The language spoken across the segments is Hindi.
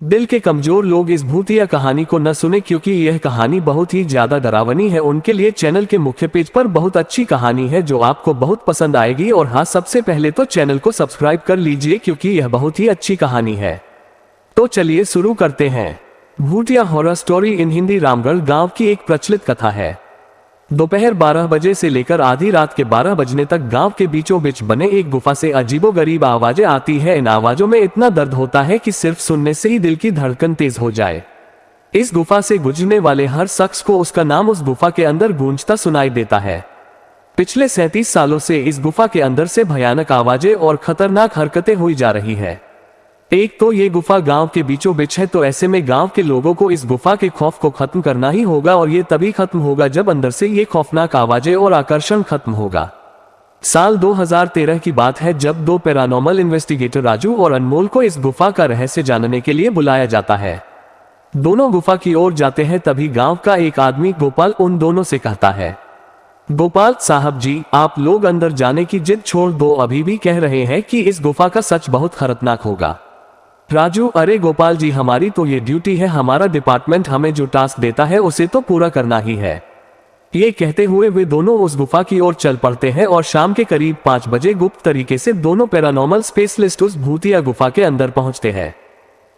दिल के कमजोर लोग इस भूतिया कहानी को न सुने क्योंकि यह कहानी बहुत ही ज्यादा डरावनी है। उनके लिए चैनल के मुख्य पेज पर बहुत अच्छी कहानी है जो आपको बहुत पसंद आएगी। और हाँ, सबसे पहले तो चैनल को सब्सक्राइब कर लीजिए क्योंकि यह बहुत ही अच्छी कहानी है। तो चलिए शुरू करते हैं। भूतिया horror story in Hindi. Ramgarh गांव की एक प्रचलित कथा है। दोपहर 12 बजे से लेकर आधी रात के 12 बजने तक गांव के बीचों बीच बने एक गुफा से अजीबोगरीब आवाजें आती है। इन आवाजों में इतना दर्द होता है कि सिर्फ सुनने से ही दिल की धड़कन तेज हो जाए। इस गुफा से गुजरने वाले हर शख्स को उसका नाम उस गुफा के अंदर गूंजता सुनाई देता है। पिछले 37 सालों से इस गुफा के अंदर से भयानक आवाजें और खतरनाक हरकतें हुई जा रही है। एक तो ये गुफा गांव के बीचों बीच है, तो ऐसे में गांव के लोगों को इस गुफा के खौफ को खत्म करना ही होगा। और ये तभी खत्म होगा जब अंदर से ये खौफनाक आवाजें और आकर्षण खत्म होगा। साल 2013 की बात है जब दो पैरानॉर्मल इन्वेस्टिगेटर राजू और अनमोल को इस गुफा का रहस्य जानने के लिए बुलाया जाता है। दोनों गुफा की ओर जाते हैं, तभी गांव का एक आदमी गोपाल उन दोनों से कहता है, गोपाल साहब जी, आप लोग अंदर जाने की जिद छोड़ दो। अभी भी कह रहे हैं कि इस गुफा का सच बहुत खतरनाक होगा। राजू, अरे गोपाल जी, हमारी तो ये ड्यूटी है, हमारा डिपार्टमेंट हमें जो टास्क देता है उसे तो पूरा करना ही है। ये कहते हुए वे दोनों उस गुफा की ओर चल पड़ते हैं और शाम के करीब 5 बजे गुप्त तरीके से दोनों पैरानॉर्मल स्पेशलिस्ट उस भूतिया गुफा के अंदर पहुंचते हैं।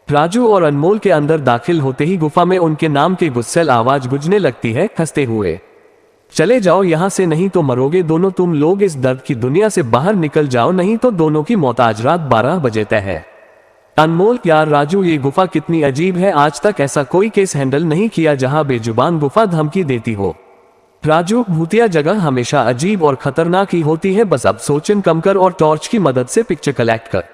राजू और अनमोल के अंदर दाखिल होते ही गुफा में उनके नाम की गुस्सैल आवाज गूंजने लगती है, हंसते हुए, चले जाओ यहां से, नहीं तो मरोगे दोनों तुम लोग। इस दर्द की दुनिया से बाहर निकल जाओ, नहीं तो दोनों की मौत आज रात 12 बजे तय है। अनमोल, यार राजू, ये गुफा कितनी अजीब है, आज तक ऐसा कोई केस हैंडल नहीं किया जहां बेजुबान गुफा धमकी देती हो। राजू, भूतिया जगह हमेशा अजीब और खतरनाक ही होती है, बस अब सोचन कम कर और टॉर्च की मदद से पिक्चर कलेक्ट कर।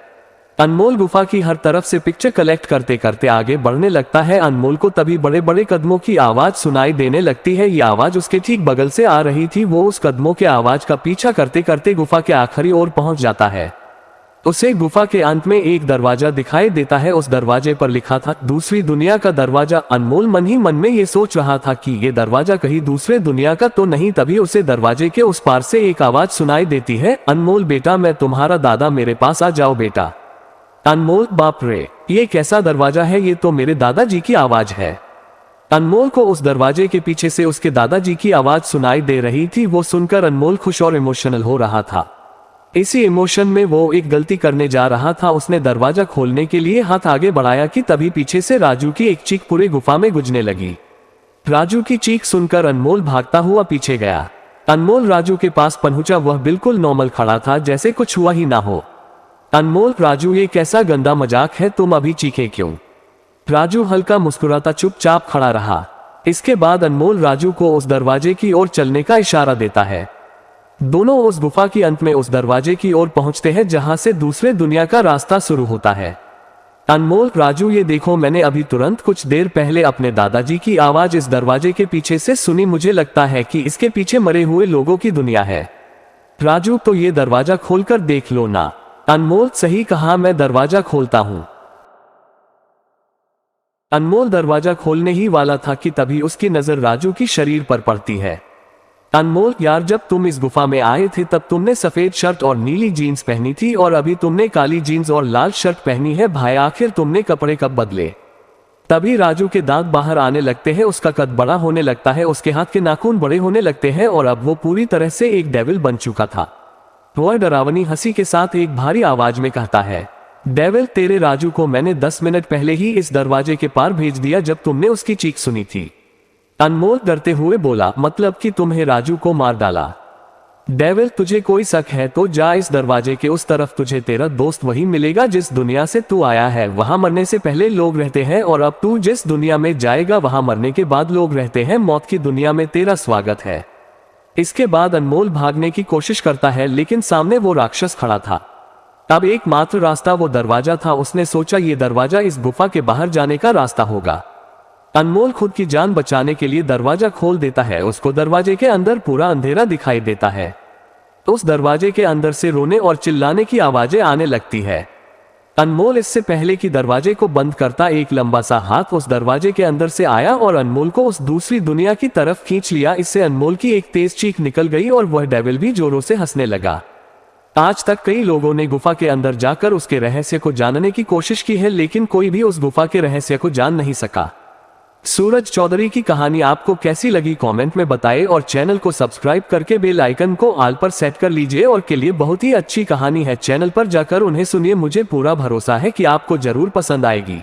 अनमोल गुफा की हर तरफ से पिक्चर कलेक्ट करते करते आगे बढ़ने लगता है। अनमोल को तभी बड़े बड़े कदमों की आवाज सुनाई देने लगती है। ये आवाज उसके ठीक बगल से आ रही थी। वो उस कदमों के आवाज का पीछा करते करते गुफा के आखिरी ओर पहुंच जाता है। उसे गुफा के अंत में एक दरवाजा दिखाई देता है। उस दरवाजे पर लिखा था दूसरी दुनिया का दरवाजा। अनमोल मन ही मन में ये सोच रहा था कि ये दरवाजा कहीं दूसरे दुनिया का तो नहीं। तभी उसे दरवाजे के उस पार से एक आवाज सुनाई देती है, अनमोल बेटा, मैं तुम्हारा दादा, मेरे पास आ जाओ बेटा। अनमोल, बाप रे, ये कैसा दरवाजा है, ये तो मेरे दादाजी की आवाज है। अनमोल को उस दरवाजे के पीछे से उसके दादाजी की आवाज सुनाई दे रही थी। वो सुनकर अनमोल खुश और इमोशनल हो रहा था। इसी इमोशन में वो एक गलती करने जा रहा था। उसने दरवाजा खोलने के लिए हाथ आगे बढ़ाया कि तभी पीछे से राजू की एक चीख पूरे गुफा में गूंजने लगी। राजू की चीख सुनकर अनमोल भागता हुआ पीछे गया। अनमोल राजू के पास पहुंचा। वह बिल्कुल नॉर्मल खड़ा था, जैसे कुछ हुआ ही ना हो। अनमोल, राजू, ये कैसा गंदा मजाक है, तुम अभी चीखे क्यों? राजू हल्का मुस्कुराता चुपचाप खड़ा रहा। इसके बाद अनमोल राजू को उस दरवाजे की ओर चलने का इशारा देता है। दोनों उस गुफा के अंत में उस दरवाजे की ओर पहुंचते हैं जहां से दूसरे दुनिया का रास्ता शुरू होता है। अनमोल, राजू, ये देखो, मैंने अभी तुरंत कुछ देर पहले अपने दादाजी की आवाज इस दरवाजे के पीछे से सुनी। मुझे लगता है कि इसके पीछे मरे हुए लोगों की दुनिया है। राजू, तो ये दरवाजा खोलकर देख लो ना। अनमोल, सही कहा, मैं दरवाजा खोलता हूं। अनमोल दरवाजा खोलने ही वाला था कि तभी उसकी नजर राजू की शरीर पर पड़ती है। अनमोल, यार, जब तुम इस गुफा में आए थे तब तुमने सफेद शर्ट और नीली जीन्स पहनी थी और अभी तुमने काली जीन्स और लाल शर्ट पहनी है। भाई, आखिर तुमने कपड़े कब बदले? तभी राजू के दांत बाहर आने लगते हैं, उसका कद बड़ा होने लगता है, उसके हाथ के नाखून बड़े होने लगते हैं और अब वो पूरी तरह से एक डेविल बन चुका था। वह डरावनी हंसी के साथ एक भारी आवाज में कहता है, डेविल, तेरे राजू को मैंने 10 मिनट पहले ही इस दरवाजे के पार भेज दिया जब तुमने उसकी चीख सुनी थी। अनमोल डरते हुए बोला, मतलब कि तुम्हें राजू को मार डाला? डेविल, तुझे कोई शक है तो जा इस दरवाजे के उस तरफ, तुझे तेरा दोस्त वही मिलेगा जिस दुनिया से तू आया है। वहां मरने से पहले लोग रहते हैं और अब तू जिस दुनिया में जाएगा वहां मरने के बाद लोग रहते हैं। मौत की दुनिया में तेरा स्वागत है। इसके बाद अनमोल भागने की कोशिश करता है, लेकिन सामने वो राक्षस खड़ा था। अब एकमात्र रास्ता वो दरवाजा था। उसने सोचा ये दरवाजा इस गुफा के बाहर जाने का रास्ता होगा। अनमोल खुद की जान बचाने के लिए दरवाजा खोल देता है। उसको दरवाजे के अंदर पूरा अंधेरा दिखाई देता है। उस दरवाजे के अंदर से रोने और चिल्लाने की आवाजें आने लगती है। अनमोल इससे पहले कि दरवाजे को बंद करता, एक लंबा सा हाथ उस दरवाजे के अंदर से आया और अनमोल को उस दूसरी दुनिया की तरफ खींच लिया। इससे अनमोल की एक तेज चीख निकल गई और वह डेविल भी जोरों से हंसने लगा। आज तक कई लोगों ने गुफा के अंदर जाकर उसके रहस्य को जानने की कोशिश की है, लेकिन कोई भी उस गुफा के रहस्य को जान नहीं सका। सूरज चौधरी की कहानी आपको कैसी लगी कमेंट में बताएं और चैनल को सब्सक्राइब करके बेल आइकन को ऑल पर सेट कर लीजिए। और के लिए बहुत ही अच्छी कहानी है, चैनल पर जाकर उन्हें सुनिए, मुझे पूरा भरोसा है कि आपको जरूर पसंद आएगी।